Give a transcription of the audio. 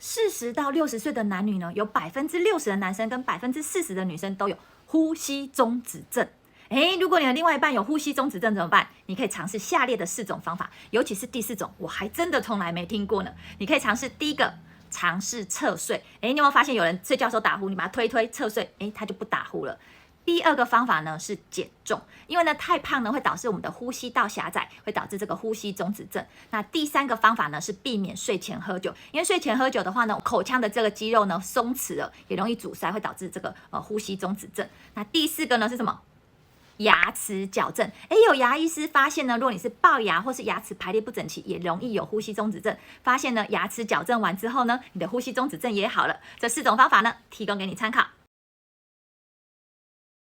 40到60岁的男女呢，有60%的男生跟40%的女生都有呼吸中止症。如果你的另外一半有呼吸中止症怎么办？你可以尝试下列的4种方法，尤其是第4种，我还真的从来没听过呢。你可以尝试第一个，尝试侧睡。你有没有发现有人睡觉的时候打呼，你把他推侧睡，他就不打呼了。第2个方法呢是减重，因为呢太胖呢会导致我们的呼吸道狭窄，会导致这个呼吸中止症。那第3个方法呢是避免睡前喝酒，因为睡前喝酒的话呢，口腔的这个肌肉呢松弛了，也容易阻塞，会导致这个呼吸中止症。那第4个呢是什么？牙齿矫正。有牙医师发现呢，如果你是龅牙或是牙齿排列不整齐，也容易有呼吸中止症。发现呢，牙齿矫正完之后呢，你的呼吸中止症也好了。这4种方法呢，提供给你参考。